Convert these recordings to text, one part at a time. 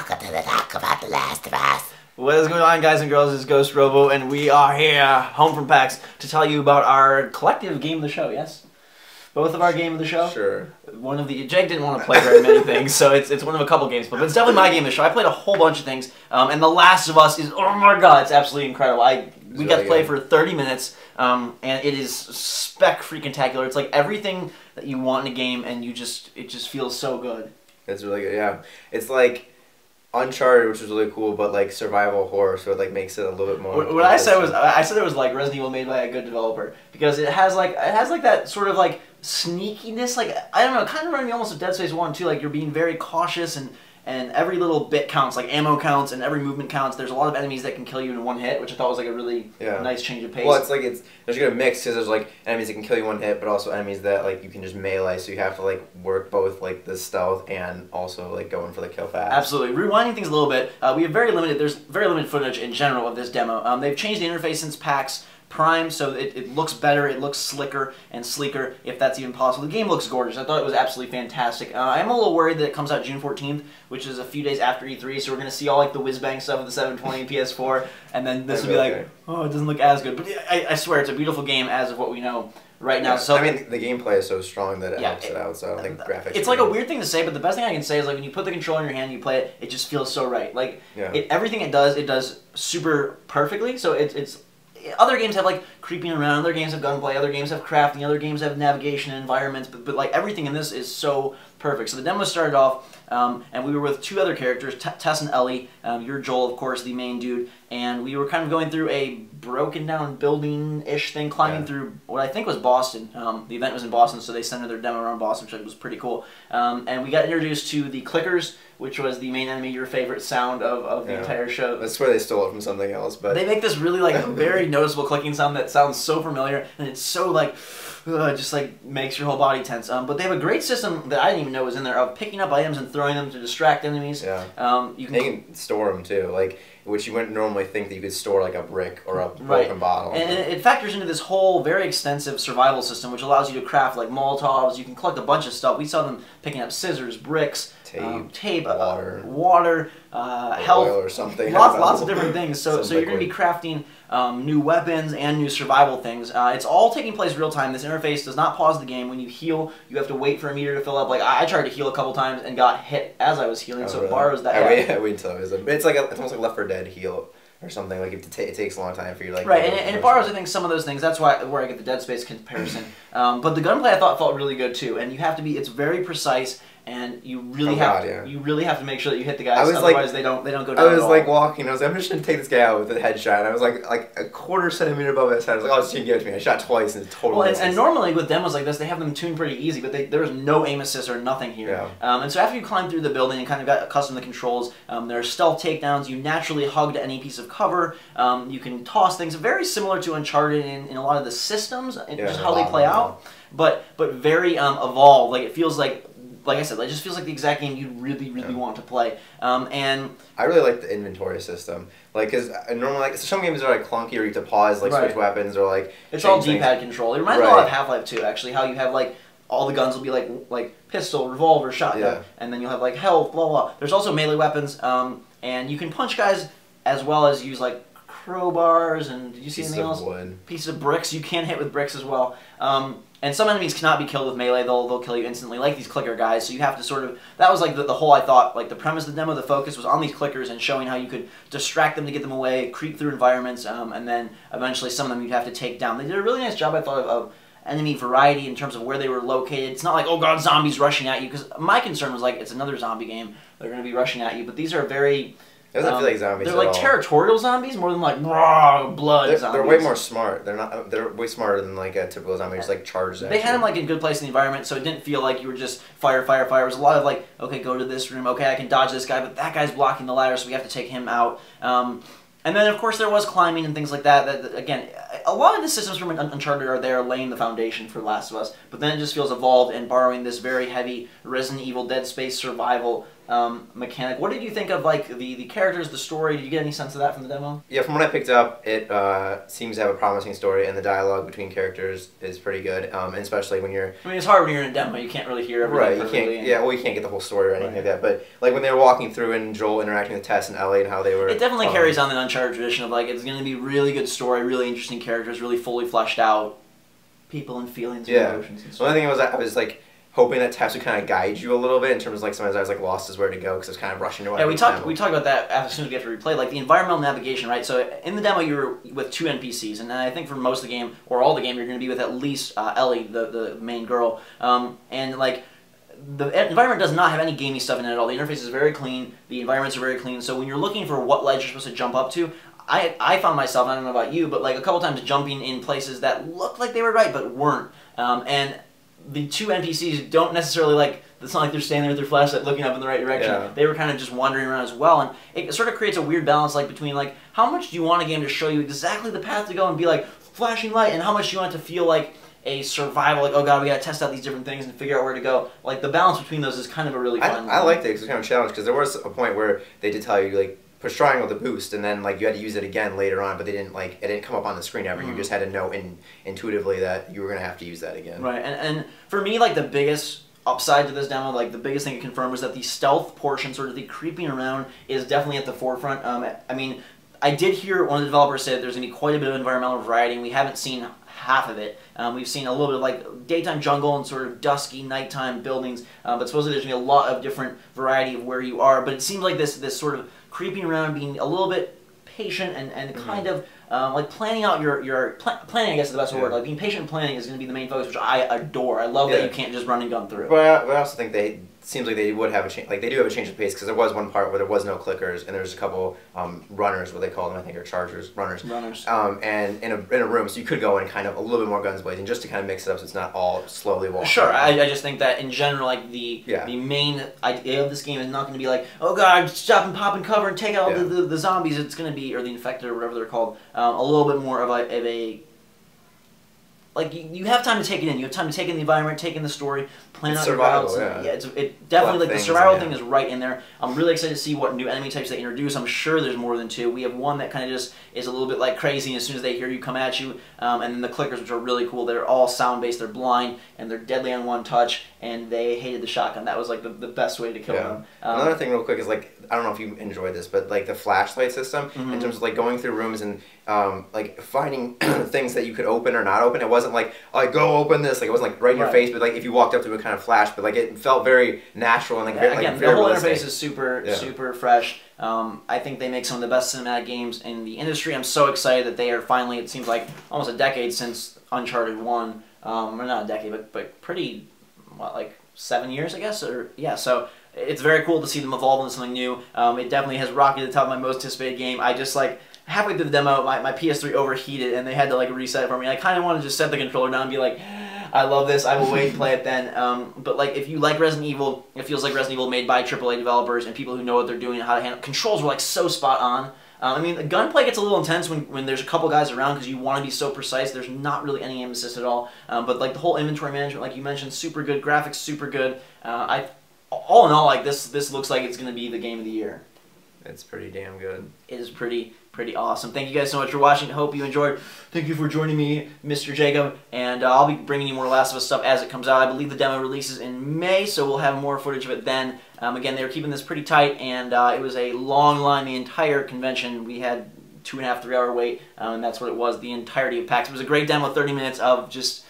Welcome to the Talk About The Last of Us. What is going on, guys and girls? It's Ghost Robo, and we are here, home from PAX, to tell you about our collective game of the show, yes? Both of our game of the show? Sure. One of the... Jake didn't want to play very many things, so it's one of a couple games, but it's definitely my game of the show. I played a whole bunch of things, and The Last of Us is, oh my god, it's absolutely incredible. We got to play for 30 minutes, and it is spec-freaking-tacular. It's like everything that you want in a game, and it just feels so good. It's really good, yeah. It's like Uncharted, which was really cool, but like survival horror, so it like makes it a little bit more. What I said it was like Resident Evil made by a good developer, because it has like that sort of like sneakiness, like I don't know, it kind of reminded me almost of Dead Space 1 too. Like you're being very cautious and every little bit counts, like ammo counts and every movement counts. There's a lot of enemies that can kill you in one hit, which I thought was like a really nice change of pace. Well, there's a mix, because there's like enemies that can kill you one hit, but also enemies that like you can just melee, so you have to like work both like the stealth and also like going for the kill fast. Absolutely. Rewinding things a little bit, we have there's very limited footage in general of this demo. They've changed the interface since PAX Prime, so it looks better, it looks slicker and sleeker, if that's even possible. The game looks gorgeous. I thought it was absolutely fantastic. I'm a little worried that it comes out June 14th, which is a few days after E3, so we're going to see all like the whiz-bang stuff of the 720 and PS4, and then this will be like, oh, it doesn't look as good. But I swear, it's a beautiful game as of what we know right now. Yeah, so I mean, the gameplay is so strong that it helps it out, so I don't think graphics... It's like a weird thing to say, but the best thing I can say is like when you put the controller in your hand and you play it, it just feels so right. Like, everything it does super perfectly, so it's other games have like creeping around, other games have gunplay, other games have crafting, other games have navigation and environments, but like everything in this is so perfect. So the demo started off, and we were with two other characters, Tess and Ellie. You're Joel, of course, the main dude, and we were kind of going through a broken down building-ish thing, climbing through what I think was Boston. The event was in Boston, so they centered their demo around Boston, which was pretty cool. And we got introduced to the clickers, which was the main enemy, your favorite sound of the entire show. I swear they stole it from something else, but... They make this really, like, very noticeable clicking sound that sounds so familiar, and it's so, like, just, like, makes your whole body tense. But they have a great system that I didn't even know was in there of picking up items and throwing them to distract enemies. Yeah. You can store them, too, like, which you wouldn't normally think that you could store, like, a brick or a broken bottle. And it factors into this whole very extensive survival system, which allows you to craft, like, Molotovs. You can collect a bunch of stuff. We saw them picking up scissors, bricks, tape, water, health, oil or something. Lots of different things. So you're going to be crafting new weapons and new survival things. It's all taking place real time. This interface does not pause the game. When you heal, you have to wait for a meter to fill up. Like I tried to heal a couple times and got hit as I was healing, so it borrows that. I wait until it's like it's almost like Left 4 Dead heal or something. Like it takes a long time for you, like and it borrows, I think, some of those things. That's where I get the Dead Space comparison. But the gunplay I thought felt really good too, and you have to be. It's very precise. And you really have to make sure that you hit the guys, otherwise they don't go down. I was like walking. I was like, I'm just gonna take this guy out with a headshot. And I was like a quarter centimeter above his head. I was like, oh, it's gonna give it to me. I shot twice and it's totally. Well, and normally with demos like this, they have them tuned pretty easy, but there is no aim assist or nothing here. Yeah. And so after you climb through the building and kind of got accustomed to the controls, there are stealth takedowns. You naturally hug to any piece of cover. You can toss things very similar to Uncharted in a lot of the systems and just how they play out, but very evolved. Like it feels like I said, it just feels like the exact game you really want to play. And I really like the inventory system, like because normally like some games are like clunky, or you have to pause, like switch weapons, or like it's all D-pad control. It reminds me a lot of Half-Life 2, actually, how you have like all the guns will be like pistol, revolver, shotgun, and then you'll have like health, blah blah. There's also melee weapons, and you can punch guys as well as use like crowbars, and did you see anything else? Pieces of bricks. You can hit with bricks as well. And some enemies cannot be killed with melee. They'll kill you instantly, like these clicker guys. So you have to sort of... That was like the whole, I thought, like the premise of the demo, the focus was on these clickers and showing how you could distract them to get them away, creep through environments, and then eventually some of them you'd have to take down. They did a really nice job, I thought, of enemy variety in terms of where they were located. It's not like, oh god, zombies rushing at you, because my concern was like, it's another zombie game. They're going to be rushing at you, but these are very... It doesn't feel like zombies. They're like territorial zombies more than like raw blood zombies. They're way more smart. They're way smarter than like a typical zombie. Just like charge. They had them like in a good place in the environment, so it didn't feel like you were just fire, fire, fire. It was a lot of like, okay, go to this room. Okay, I can dodge this guy, but that guy's blocking the ladder, so we have to take him out. And then, of course, there was climbing and things like that. That again, a lot of the systems from Uncharted are there laying the foundation for Last of Us, but then it just feels evolved and borrowing this very heavy Resident Evil, Dead Space survival mechanic. What did you think of like the characters, the story? Did you get any sense of that from the demo? Yeah, from what I picked up, it seems to have a promising story, and the dialogue between characters is pretty good. And especially when you're. I mean, it's hard when you're in a demo. You can't really hear everything. Right. You can't. Yeah. Well, you can't get the whole story or anything like that. But like when they were walking through and Joel interacting with Tess and Ellie and how they were. It definitely carries on the Uncharted tradition of like it's going to be really good story, really interesting characters, really fully fleshed out people and feelings and emotions. And stuff. The only thing was I was like. Hoping that Tess would kind of guide you a little bit in terms of like sometimes I was like lost as where to go because I was kind of rushing away. Yeah, we talked about that as soon as we get to replay, like the environmental navigation, right? So in the demo you're with 2 NPCs, and I think for most of the game or all the game you're going to be with at least Ellie, the main girl, and like the environment does not have any gamey stuff in it at all. The interface is very clean, the environments are very clean. So when you're looking for what ledge you're supposed to jump up to, I found myself, I don't know about you, but like a couple times jumping in places that looked like they were right but weren't, and the 2 NPCs don't necessarily like, it's not like they're standing there with their flashlight looking up in the right direction. Yeah. They were kind of just wandering around as well, and it sort of creates a weird balance like between like how much do you want a game to show you exactly the path to go and be like flashing light, and how much do you want it to feel like a survival, like oh god we gotta test out these different things and figure out where to go. Like the balance between those is kind of a really fun. I liked it because it was kind of a challenge because there was a point where they did tell you like push triangle to boost, and then like you had to use it again later on, but they didn't like it didn't come up on the screen ever. You just had to know intuitively that you were gonna have to use that again. Right, and for me, like the biggest upside to this demo, like the biggest thing it confirmed was that the stealth portion, sort of the creeping around, is definitely at the forefront. I mean, I did hear one of the developers say that there's gonna be quite a bit of environmental variety, and we haven't seen half of it. We've seen a little bit of like daytime jungle and sort of dusky nighttime buildings, but supposedly there's gonna be a lot of different variety of where you are. But it seems like this sort of creeping around, being a little bit patient and kind of like planning out planning, I guess is the best word. Like being patient and planning is going to be the main focus, which I adore. I love that you can't just run and gun through. But I also think seems like they would have a change. Like they do have a change of pace because there was one part where there was no clickers and there's a couple runners, what they call them, I think, are chargers, runners. And in a room, so you could go in kind of a little bit more guns blazing just to kind of mix it up so it's not all slowly walking. Sure, I just think that in general, like the main idea of this game is not going to be like, oh god, stop and pop and cover and take out the zombies. It's going to be, or the infected or whatever they're called, a little bit more of a like you have time to take it in. You have time to take in the environment, take in the story, plan out your routes. It definitely like the survival thing is right in there. I'm really excited to see what new enemy types they introduce. I'm sure there's more than 2. We have one that kind of just is a little bit like crazy as soon as they hear you come at you, and then the clickers, which are really cool. They're all sound based. They're blind and they're deadly on one touch. And they hated the shotgun. That was like the best way to kill them. Another thing, real quick, is like I don't know if you enjoyed this, but like the flashlight system in terms of like going through rooms and like finding things that you could open or not open. It wasn't like go open this. Like it wasn't like right in your face, but like if you walked up to it, kind of flash. But like it felt very natural and like very, again, very the whole realistic. interface is super fresh. I think they make some of the best cinematic games in the industry. I'm so excited that they are finally. It seems like almost a decade since Uncharted 1. Or not a decade, but pretty. What, like 7 years, I guess? Or yeah, so it's very cool to see them evolve into something new. It definitely has rocketed to the top of my most anticipated game. I just like halfway through the demo, my PS3 overheated and they had to like reset it for me. I kind of wanted to just set the controller down and be like, I love this. I will wait and play it then. But like if you like Resident Evil, it feels like Resident Evil made by AAA developers and people who know what they're doing and how to handle. Controls were like so spot on. I mean, the gunplay gets a little intense when there's a couple guys around because you want to be so precise. There's not really any aim assist at all. But like the whole inventory management, like you mentioned, super good. Graphics, super good. All in all, like this looks like it's going to be the game of the year. It's pretty damn good. It is pretty awesome. Thank you guys so much for watching. Hope you enjoyed. Thank you for joining me, Mr. Jacob. And I'll be bringing you more Last of Us stuff as it comes out. I believe the demo releases in May, so we'll have more footage of it then. Again, they were keeping this pretty tight, and it was a long line the entire convention. We had 2.5, 3 hour wait, and that's what it was the entirety of PAX. It was a great demo, 30 minutes of just...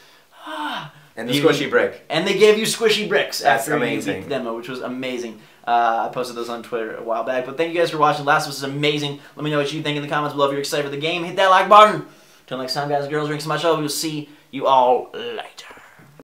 and the squishy brick. And they gave you squishy bricks That's after amazing. you beat the demo, which was amazing. I posted those on Twitter a while back. But thank you guys for watching. Last of Us is amazing. Let me know what you think in the comments below. If you're excited for the game, hit that like button. Until next time, guys and girls, drink so much. We will see you all later.